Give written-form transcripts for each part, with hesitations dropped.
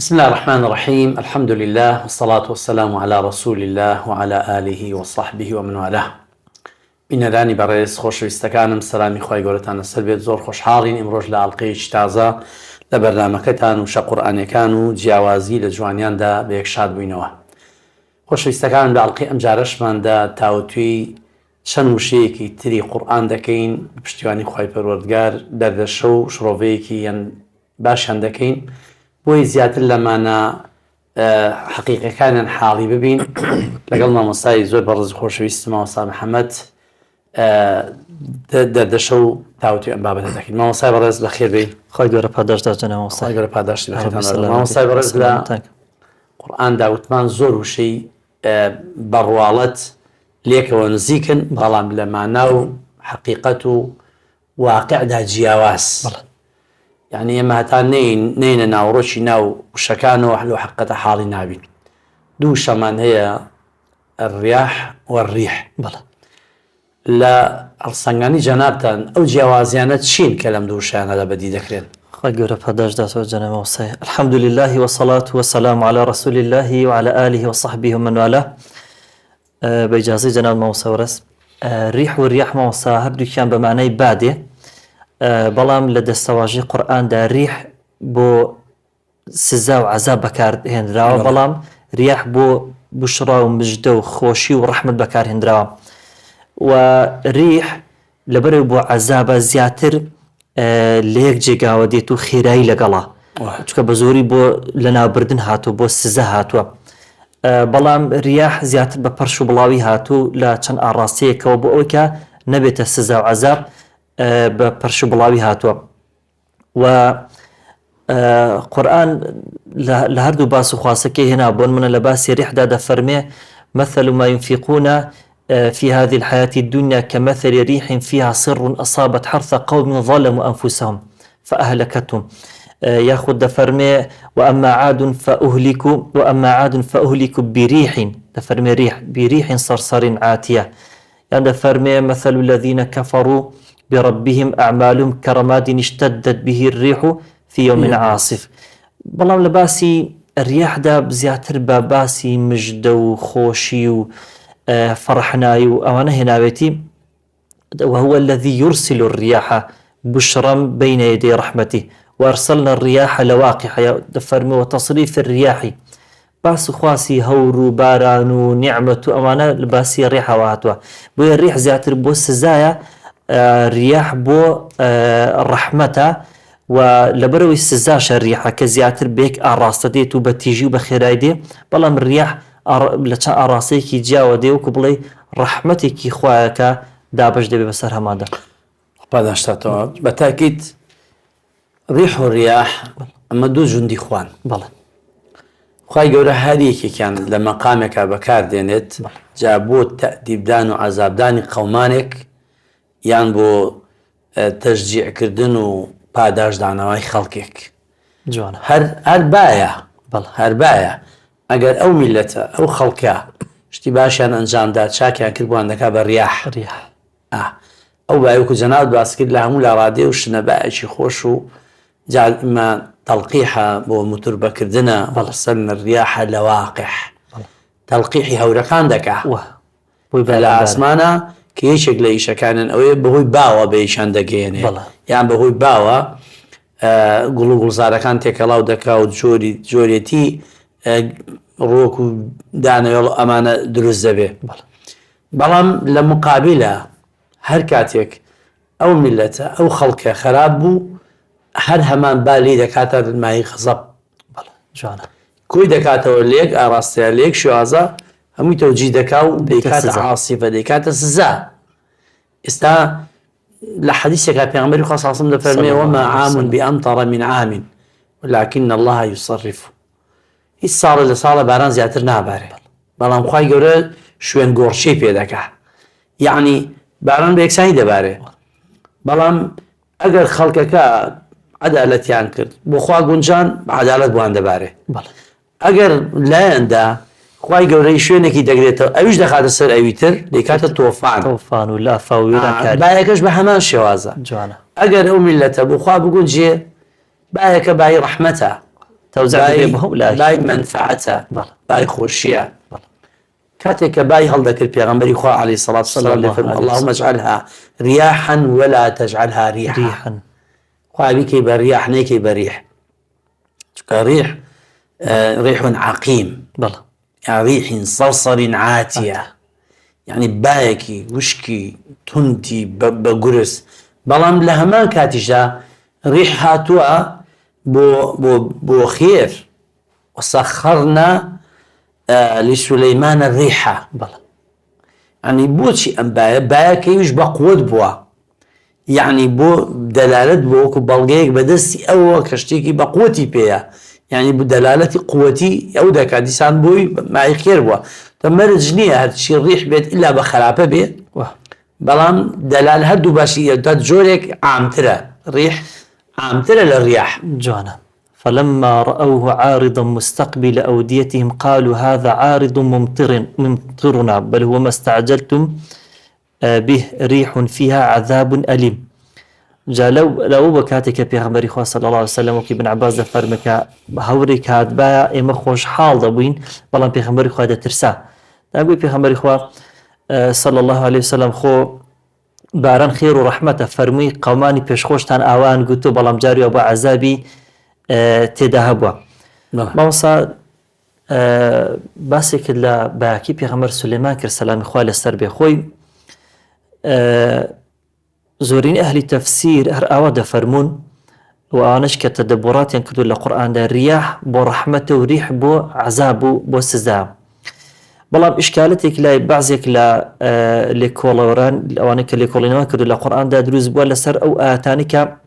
بسم الله الرحمن الرحيم. الحمد لله والصلاة والسلام على رسول الله وعلى آله وصحبه ومن والاه. بینەرانی بەڕێز خۆشەویستەکانم سەلامی خوای گەورەتانە سەر بێت. زۆر خۆشحاڵین ئیمڕۆژ لە ئەڵقەیەکی تازە لە بەرنامەکەتان و شە قورئانیەکان و جیاوازی لە جوانیاندا بە یەکشاد بووینەوە. خۆشەویستەکان، لە ئەڵقەی ئەم جارەشماندا تاوتوی چەند وشەیەکی تری قورئان دەکەین پشتیوانی خوای پەروەردگار دەردەشە و شڕۆڤەیەکی یان باشیان دەکەین بۆی زیاتر لەمانە حەقیقەکانیان حاڵی ببین لەگەڵ مامۆستای زۆر بەڕێز خۆشەویست مامۆستا محەممەد دەردەشە و تاوتی ئەم بابەتە دەکەین. مامۆستای بەڕێز بەخێر بێی. خۆی گەورە پاداشدا جەناب مامۆستا. گەورە پاداشتی بەخێرتان. مامۆستای بەڕێز لە قورئاندا وتمان زۆر وشەی بەڕواڵەت لێکەوە نزیکن، بەڵام لە مانا و حەقیقەت و واقعدا جیاواز. يعني ئێمە هەتا نینە ناوڕۆکی ناو وشەکانەوە حلو حەقەتە حاڵی نابین. دوو شەمان هەیە، الرياح والريح. لە هەڵسەنگانی جەنابتان ئەو جیاوازیانە چین کە لەم دوو شانەدا بەدی دەکرێن؟ خۆی گەورە پاداشدا جەناب مامۆستا. الحمد لله والصلاة والسلام على رسول الله وعلى آله وصحبه ومن والاه. بإجازة جناب مامۆستا وەرز، ریح و ریاح مامۆستا هەردووکیان بە معنای بادێ، بەڵام لە دەستەواژی قورئاندا ریح بۆ سزا و عەزاب بەکارهێنراوە، بەڵام ریاح بۆ بشرا و مژدە و خۆشی و ڕەحمەت بەکارهێنراوە. و ریح لەبەرەوەی بۆ عەزابە زیاتر لە یەک جێگاوە دێت و خێرایی لەگەڵا، چونکە بە زۆری بۆ لەناوبردن هاتووە، بۆ سزا هاتووە. بەڵام ریاح زیاتر بە پەرش و بڵاوی هاتوو لە چەند ئاڕاستەیەکەوە بۆ ئەوەی کە نەبێتە سزا و عەزاب، بە پەرش و بڵاوی هاتووە. و قورئان لە هەردوو باس و خواسەکەی هێنا بۆن منە لە باسی ریحدا دەفەرمێ مثل ما ينفقون في هذه الحياة الدنيا كمثل ريح فيها صر أصابت حرث قوم ظلموا أنفسهم فأهلكتهم. ياخذ دفرمي وأما عاد فأهلكوا بريح، دفرمي ريح بريح صرصر عاتية. يعني دفرمي مثل الذين كفروا بربهم أعمالهم كرماد اشتدت به الريح في يوم عاصف. بەڵام لە باسی ریاحدا بزیاتر بە باسی مژدە و خۆشی و فەڕەحنایی و ئەوانە هێناوێتی. وهو الذي يرسل الرياح بشرا بين يدي رحمته وأرسلنا الرياح لواقح. دفرمي وتصريف الرياح باس خواسی هەور و باران و نیعمەت و ئەوانە لە باسی ڕێحەوە هاتووە. بۆیە ڕێح زیاتر بۆ سزایە، ریاح بۆ ڕەحمەتە، و لەبەرەوەی سزاشە ریاحە کە زیاتر بێک ئاڕاستە دێت و بە تیژی و بە خێرای دێ، بەڵام ریاح لە چەند ئاڕاستەیەکی جیاوە دێ وەکو بڵێ ڕەحمەتێکی خوایەکە دابش دەبێ بەسەر هەمادا. پاداشتاتەوە بە تاکید ریح و ریاح ئەمە دوو جوندی خوان. بەڵێ خوای گەورە هەر یەکێکیان لە مەقامێکە بەکاردێنێت، جا بۆ تەئدیبدان و عەزابدانی قەومانێک یان بۆ تەشجیعکردن و پاداشدانەوەی خەڵکێک. جوانە. هەر بایە ئەگەر ئەو میلەتە ئەو خەڵکە شتی باشیان ئەنجامدا چاکیان کرد بۆیان دەکا بە ریاح. ئەو بایوکو جەناب باس کرد لە هەموو لە ڕادێ و شنە بایەکی خۆش و جاء تەلقیحە بۆ موتوربەکردنە. وەرسەلنا الرياح لواقح، تەلقیحی هەورەکان دەکا لە ئاسمانە کە یەکێک لە ئیشەکانن ئەوەیە بەهۆی باوە بەیشان دەگەێنێ، یان بەهۆی باوە گوڵ و گوڵزارەکان تێکەڵاو دەکا و جۆرێتی ڕۆک و دانەوێڵ ئەمانە دروست دەبێ. بەڵام لە مقابلە هەر کاتێک ئەو میلەتە ئەو خەڵکە خەراب بوو، هەر هەمان با لێی دەکاتە مای خەزەب. کۆی دەکاتەوە لێک ئاڕاستەیە لێک شوازە هەمووی تەوجی دەکا و دەیکاتە عاسیفە، دەیکاتە سزا. ئێستا لە حەدیثێکا پێغەمبەری خوا سەڵڵەهو عەلەیهی وسەلەم دەفەرمێ وما عام بأمطر من عام ولكن الله يصرف. هیچ ساڵە لە ساڵە باران زیاتر نابارێ، بەڵام خوای گەورە شوێن گۆڕچەی پێ دەکا، یعنی باران بە یەکسانی دەبارێ. بەڵام ئەگەر خەڵکەکە عەدالەتیان کرد بۆ خوا گونجان بە عەدالەت بۆیان دەبارێ. ئەگەر لایەندا خوای گەورەی شوێنێکی دەگرێتەوە ئەویش دەخاتە سەر ئەوی تر دەیکاتە تۆفان و لافە و وێرانکاری. بایەکەش بە هەمان شێوازە. ئەگەر ئەو میلەتە بۆ خوا بگونجێ بایەکە بای ڕەحمەتە، توزع بهم لا باي منفعته بلى. باي خوشيه بلى. كاتك باي هل ذكر بيغمبري خو عليه الصلاة والسلام الله عليه اللهم وسلم. اجعلها رياحا ولا تجعلها ريحا خوابي كي برياح نيكي بريح ريح ريح عقيم بلى يعني ريح صرصر عاتية يعني بايكي وشكي تندي بقرس بلام لهما كاتجا ريح هاتوا بو خير وسخرنا لسليمان الريحة بلى يعني بوشي ام بايكي وش بقوت بوا يعني بو دلالة بوكو بلغيك بدستي او كشتيكي بقوتي بيها يعني بدلالة قوتي او داك ديسان بوي معي خير بوا تمرد جنية هادشي الريح بيت الا بخرابة بيت بلام دلال هدو باشي داد جوريك عامترة ريح عامترة للرياح جوانا فلما رأوه عارضا مستقبل أوديتهم قالوا هذا عارض ممطرنا بل هو ما استعجلتم به ريح فيها عذاب أليم جا لو بكاتك بيغمبري خواه صلى الله عليه وسلم وكي بن عباس دفرمك هوريك هاد بايا اما خوش حال دابوين بلان بيغمبري خواه دا ترسا دابوي بيغمبري خواه صلى الله عليه وسلم خو باران خير ورحمته فرمي قوماني بيشخوشتان آوان قلتو بلان جاري وبا عذابي تداهبوا موسى باسك لا باكي بيغمبر سليمان كر سلام خواه لسر بخوي زورين أهل تفسير هر آوا دفرمون وآنش كتدبرات ينكدو لقرآن دا رياح بو رحمته وريح بو عذابه بو سزا بلام إشكالتك لا بعضك لا لكولوران أوانك لكولينوان كدو لقرآن دا دروز بو لسر أو آتانك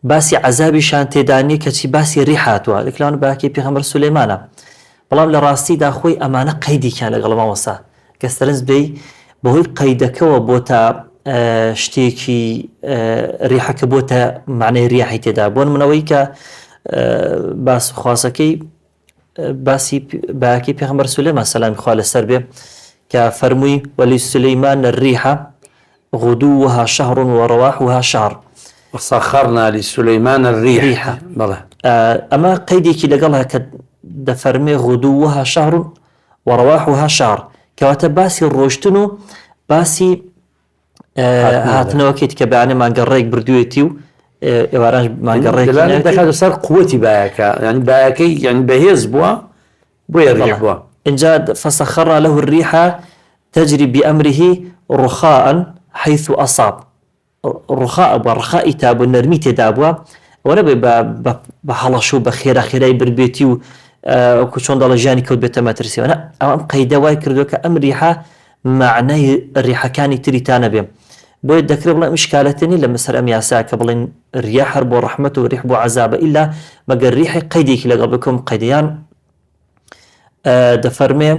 باسي عذابي شان تداني كتي باسي ريحاتوا لكلان باكي بيغمبر سليمانا بلام لراستي دا خوي أمانة قيدي كان لغلما وصا كسترنز بي بهوي قيدك وبوتا شتێکی ریحەکە بۆتە معنەی ریاحی تێدا بۆن منەوەی کە باس خواسەکەی باسی باکی پێغەمبەر سولەیمان سەلامی خوا لەسەر بێ کە فەرمووی وەلیسولەیمان الریحە غدوها شهر ورواحها شهر وسخرنا لسليمان الريح ئەمە قەیدێکی لەگەڵ کە دەفەرمێ غدوها شهر ورواحها شهر کەواتە باسی ڕۆشتن و باسی هاتنەوەکەیت کە بەیانێ مانگەڕێک بردوێتی و ئێوارانش مانگەڕێک دەکات سەر قووەتی باەکە ینی باەکەی یعنی بەهێز بووە بۆیە ڕێح بووە اینجا فسخرنا له الريح تجري بأمره رخاء حيث أصاب رخاء برخاء تاب النرمي تدابوا وانا بحلشو بخيرا خيراي بربيتي وكشون دال جاني كود بتماترسي وانا ام قيده واي كردوك ام ريحه معنى الريحه كان تريتانا بهم بو يذكر بلا مشكلتني لما سر ام ياساك بلين رياح رب رحمته وريح بو عذاب الا ما الريح قيديك لقبكم قيديان دفرمي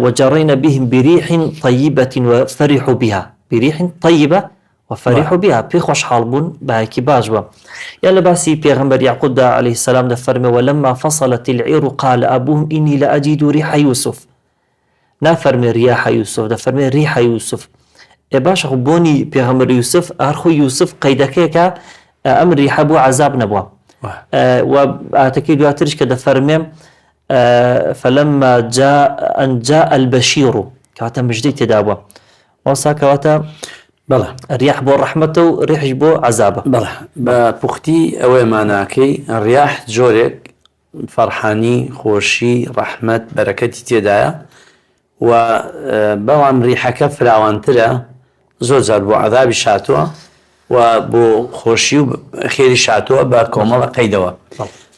وجرينا بهم بريح طيبة وفرحوا بها بريح طيبة وفرحوا بها بيخوش حالبون باكي باجوا يلا باسي بيغمبر يعقوب عليه السلام دفرمي ولما فصلت العير قال أبوهم إني لأجد ريح يوسف نافرمي رياح يوسف دفرمي ريح يوسف باش بوني بيغمبر يوسف أرخو يوسف قيدكيك أمر ريح بو عذاب نبوا وأتكيد واترش كدفرمي فلما جاء البشير كواتا مجدي تدابوا وصا كواتا بلى الرياح بو رحمته ريح بو عذابه بلى بوختي اوي معناكي الرياح جوريك فرحاني خوشي رحمة بركتي تيدايا و بلام ريحك فراوانترا زوزار بو عذابي شاتوا وبو خوشي وخيري شاتوا باكومل قيدوا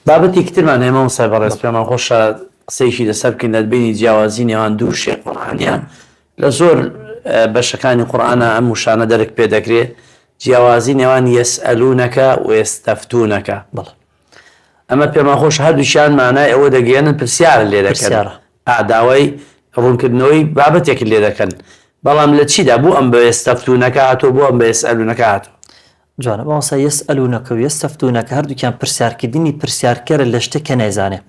بابەتی کترمان ئێمە سایبەڕێز پێمان خۆشە قسەیشی لەسەر بکەین دەتبینی جیاوازی نێوان دوو شێخ قورئانیان لە زۆر بەشەکانی قورئانە ئەم وشانە دەرک پێ دەکرێت جیاوازی نێوان یەسئەلوونەکە و یەستەفتوونەکە ئەمە پێمان خۆش هەردووشیان مانای ئەوە دەگەێنن پرسیارە لێ دەکەن داوای ڕوونکردنەوەی بابەتێک لێ دەکەن بەڵام لە چیدا بوو ئەم بە یەستەفتوونەکە هاتۆ بۆ ئەم بە یەسئەلوونەکە هاتۆ جوانا باسا يسألونك ويستفتونك هردو كان برسيار كديني برسيار كر لشتك نيزانه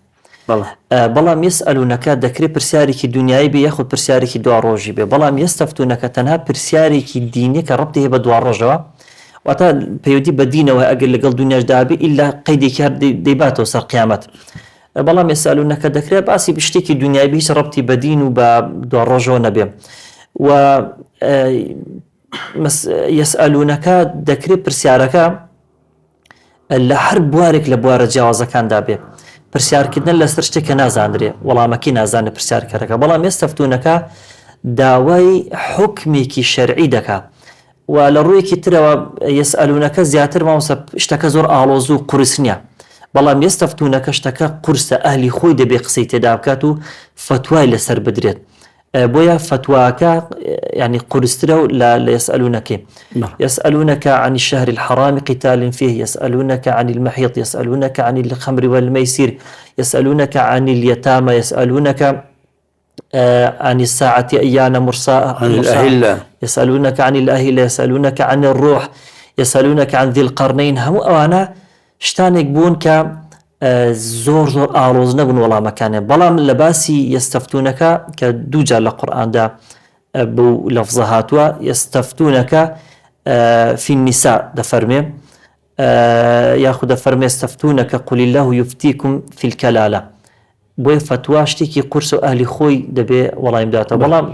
بلام يسألونك دكري برسياري كي دنياي بي ياخد برسياري كي دوار روجي بي بلام يستفتونك تنها برسياري كي ديني كربته بدوار رجوا واتە پەیوەندی بە دینەوە ئەگەر لەگەڵ دنیاشدا بێ ئیلا قەیدێکی هەر دەیباتەوە سەر قیامەت. بەڵام یەسألونەکە دەکرێت باسی شتێکی دنیای هیچ ڕەبتی بە دین و بە دوا ڕۆژەوە نەبێ. و یەسألونەکە دەکرێت پرسیارەکە لە هەر بوارێک لە بوارە جیاوازەکاندا بێ. پرسیارکردن لەسەر شتێکە نازانرێ وەڵامەکەی نازانێت پرسیارکەرەکە. بەڵام یەستەفتونەکە داوای حکمێکی شەرعی دەکات و لە ڕوویەکی ترەوە یەسألونەکە زیاتر مامۆستا شتەکە زۆر ئاڵۆز و قورس نییە. بەڵام یەستەفتونەکە شتەکە قورسە ئەهلی خۆی دەبێ قسەی تێدا بکات و فتوای لەسەر بدرێت. بۆیە فتواکە يعني قورسترە و لە يسألونەکەی. يسألونك عن الشهر الحرام قتال فيه، يسألونك عن المحيط، يسألونك عن الخمر والميسر، يسألونك عن اليتامى، يسألونك عن الساعة أيان مرساها، عن الأهلة، يسألونك عن الأهلة، يسألونك عن الروح، يسألونك عن ذي القرنين. هم أوانا شتانك بون ك زۆر ئاڵۆز نەبوون وەڵامەکانێ. بەڵام لە باسی یەستەفتونەکە کە دووجار لە قورئاندا بەو لەفزە هاتووە، یەستەفتونەکە فی النساء دەفەرمێ یاخود دەفەرمێ یەستەفتونەکە قل الله یفتیکم فی الکەلالە. بۆیە فتوا شتێکی قورس و ئاهلی خۆی دەبێ وەڵامی بداتەوە. بەڵام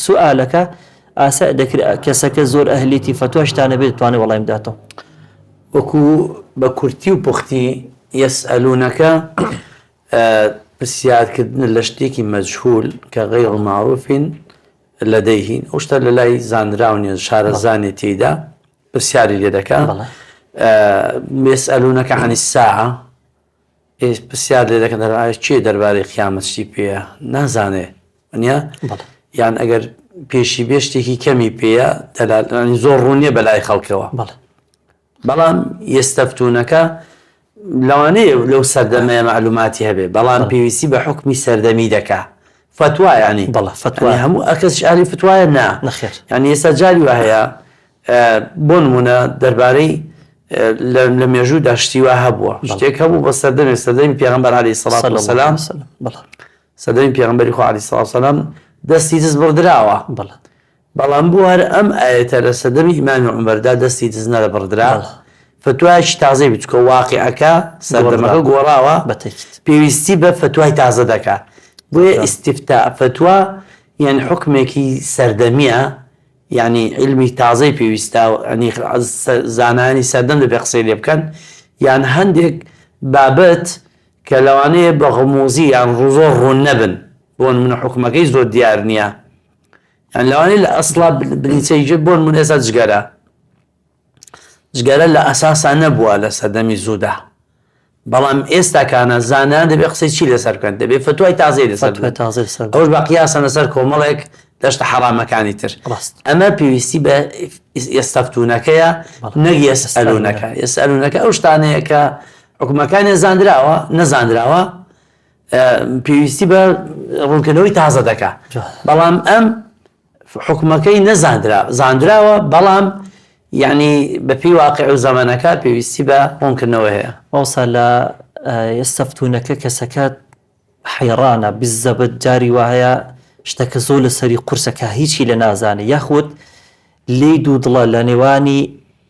سوئالەکە ئاسا دەکرێت کەسەکە زۆر ئەهلیەتی فتوا شتانە بێت دەتوانێت وەڵامی بداتەوە. وەکو بە کورتی و پوختی یەسألونەکە پرسیارکردن لە شتێکی مەجهول کە غەیر معروفین لەدەیهی ئەو شتە لە لای زانراونیە شارەزانێ تێیدا پرسیاری لێ دەکات. یەسألونەکە عن الساعة پرسیار لێ دەکەن چێ دەربارەی قیامەت شتی پێیە نازانێ وانە یان ئەگەر پێشی بێ شتێکی کەمی پێیە زۆر ڕوونیە بەلای خەڵکەوە. بەڵام یەستەفتونەکە لەوانەیە لەو سەردەمەیە معلوماتی هەبێ بەڵام پێویستی بە حکمی سەردەمی دەکا فتوا ینی هەموو ئەکەس ئالی فتوایە نا ینی ئێستا جاری وە هەیە بۆ نمونە دەربارەی لە مێژوودا شتی وا هەبووە شتێک هەبوو بە سەردەمی پێغەمبەر عەلەیهی سەڵات وەسەلام سەردەمی پێغەمبەری خوا عەلەیهی سەڵات وەسەلام دەستی دز بڕدراوە بەڵام بوو هەر ئەم ئاەتە لە سەردەمی ئیمامی عومەردا دەستی دز نەدەبڕدرا فتوایەکی تازەی بچکە واقعەکە سەردەمەکە گۆڕاوە پێویستی بە فتوای تازە دەکات. بۆیە ئیستیفتا فتوا یان حکمێکی سەردەمیە یعنی علمی تازەی پێویستە ینی زانانی سەردەم دەبێ قسەی لێ بکەن یان هەندێک بابەت کە لەوانەیە بە غموزی یان زۆر ڕوون نەبن بۆ نمونە حکمەکەی زۆر دیار نییە یان لەوانەیە لە ئەسڵا بنیچەی بۆ نمونە ئێستا جگەرە لە ئەساسا نەبووە لە سەردەمی زوودا بەڵام ئێستاکانە زانان دەبێ قسەی چی لەسەر بکەن دەبێ فتوای تازەی لەسەر ئەوش بە قیاسە لەسەر کۆمەڵێک لەشتە حەرامەکانی تر. ئەمە پێویستی بە یەستەفتونەکەیە نەک یەسئەلونەکە. یەسئەلونەکە ئەو شتانەیە کە حکومەکانی نەزانراوە پێویستی بە ڕوونکردنەوەی تازە دەکات بەڵام ئەم حکومەکەی زاندراوە بەڵام یعنی بەپی واقع و زەمانەکە پێویستی بە ڕوونکردنەوە هەیە. ئەوسا لە یەستەفتونەکە کەسەکە حەیڕانە بزەبت جاری وایە شتەکە زۆر لەسەری قورسەکە هیچی لە نازانێ یاخود لێی دوو دڵە لە نێوانی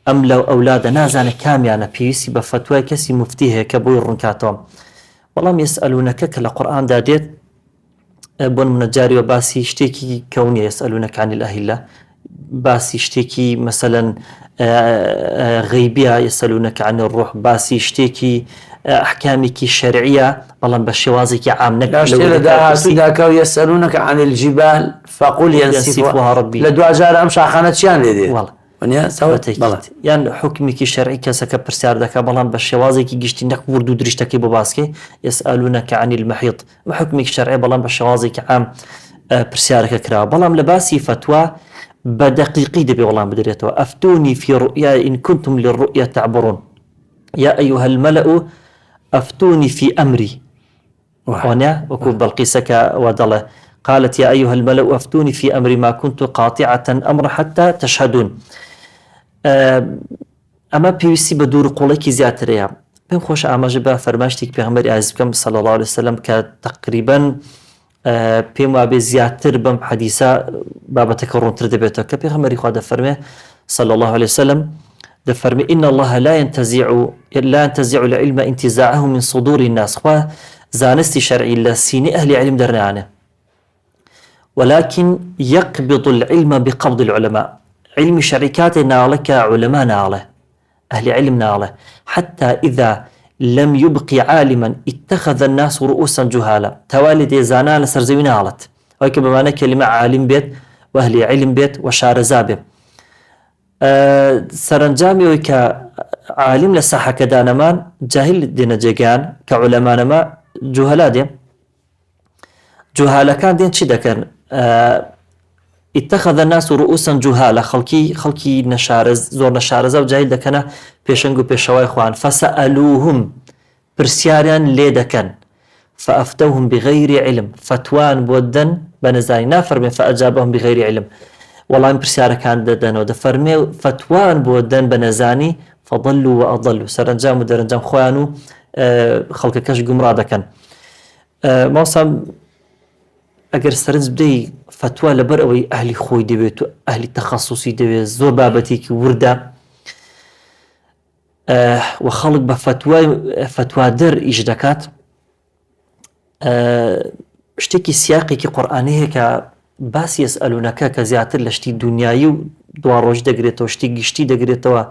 ئەم لەو ئەولادە نازانێت کامیانە پێویستی بە فتوای کەسی مفتی هەیە کە بۆی ڕوونکاتەوە. بەڵام یەسئەلونەکە کە لە قورئاندا دێت بۆ نمونە جاریوە باسی شتێکی کەونیە یەسئەلونەکە عەنی الأهلة باسی شتێکی مەسەلەن غەیبیە یەسئەلونەکە عەنی الروح باسی شتێکی ئەحکامێکی شەرعیە بەڵام بە شێوازێکی عام نەکە یەسئەلونەکە عەنی الجیبال فەقول یەنسیفوها ڕەبی لە دوجار ئەم شاخانە چیان لێ دێت یان حکمێکی شەرعی کەسەکە پرسیار دەکات بەڵام بە شێوازێکی گشتی نەک ورد و دریشتەکەی بۆ باسکێ یەسئەلونەکە عەنی المەحیط حکمێکی شەرعی بەڵام بە شێوازێکی عام پرسیارەکە کراوە. بەڵام لە باسی فتوا بە دقیقی دەبێ وەڵام بدرێتەوە. ئەفتونی فی ڕؤیا ئین کنتم للرؤیا تعبرون يا أيها الملأ أفتوني في أمري هنا وكو بلقيسك ودله قالت يا أيها الملأ أفتوني في أمري ما كنت قاطعة أمر حتى تشهدون. أما بيوسي بدور قولك زياتريا بهم خوش أعماج با فرماشتك بيغمبر عزيزكم صلى الله عليه وسلم كتقريبا بهم وابي زياتر بم حديثة بابا تكرون تردبيتك بيغمبر إخوة فرمه صلى الله عليه وسلم دفرمي إن الله لا ينتزع العلم انتزاعه من صدور الناس خوا زانستي شرعي لسيني أهل علم درنانه ولكن يقبض العلم بقبض العلماء علم شركات نالك علماء ناله أهل علم ناله حتى إذا لم يبقي عالما اتخذ الناس رؤوسا جهالا توالد زانا لسرزوي نالت وهيك بمعنى كلمة عالم بيت وأهل علم بيت وشارزا بيت سرنجامي ويك عالم لساحة كدانمان جاهل دين جيجان كعلماء ما جهلا دي جهالا كان دين شي دكن اتخذ الناس رؤوسا جهالا خلقي نشارز زور نشارزا وجاهل دكنا بيشنگو بيشواي خوان فسألوهم برسياريان لي دكن فأفتوهم بغير علم فتوان بودن بنزاني نافر من فأجابهم بغير علم والله برسيارة كان ددن ودفرمي فتوان بودن بنزاني فضلوا وأضلوا سرنجام ودرنجام خوانو خلق كاش قمرا دكن موسم اگر سرنج بدي فتوى لبر اوي اهلي خوي دبيت اهلي تخصصي دبيت زور بابتي كي ورده وخلق بفتوى در ايش دكات اشتكي سياقي كي قرآني هيك باس يسألونك كزياتر لشتي دنياي دوار روج دقريتو شتي دقريتو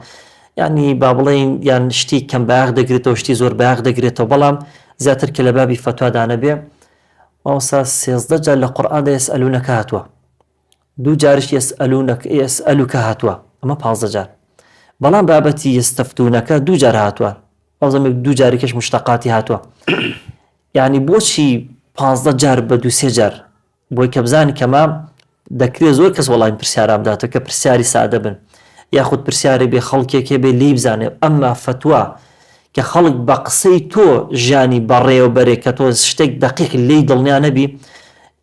يعني بابلين يعني شتي كم باغ دقريتو شتي زور باغ دقريتو بلام زياتر كلبابي فتوى دانا بيه موسى سيزدجا لقرآن يسألونك هاتوا دو جارش يسألك هاتوا اما بازدجار بلان بابتي يستفتونك دو جار هاتوا اوزم دو جاركش مشتقاتي هاتوا يعني بوشي بازدجار بدو سجار بوي كبزاني كما دكري زور كس والله برسيارام داتو كبرسياري سادة بن ياخد برسياري بخلقي كبه ليبزاني اما فتوى كخلق بقصي تو جاني بري وبري كتو شتك دقيق اللي ضلني نبي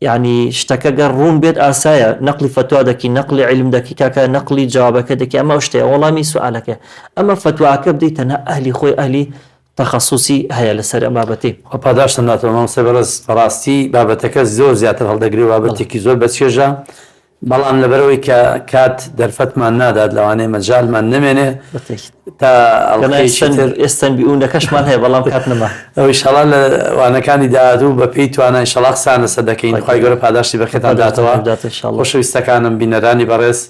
يعني اشتكى قرون بيت آسايا نقلي فتوى دكي نقلي علم دكي كاكا نقلي جوابك دكي اما اشتي والله مي سؤالك اما فتواك بديت انا اهلي خوي اهلي تخصصي هيا لسر بابتي وباداش ناتو مام سبرز فراستي بابتك زور زياتر هالدقري بابتك زور بتشجع بەڵام لەبەرەوەی کە کات دەرفەتمان نادات لەوانەیە مەجالمان نمێنێ تا ئێستان بیئونەکەشمان هەیە بەڵام کات نەما ئەو ئینشاڵڵا لە وانەکانی داهاتوو بە پێی توانە ئینشاڵڵا قسان لەسەر دەکەین خوای گەورە پاداشتی بەخێتان داتەوە خۆشەویستەکانم بینەرانی بەڕێز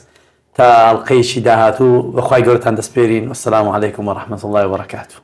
تا ئەڵقەیەکی داهاتوو بەخوای گەورەتان دەسپێرین وەسەلام عەلەیکوم وەڕەحمەتوڵڵاهی وبەرەکاتوه.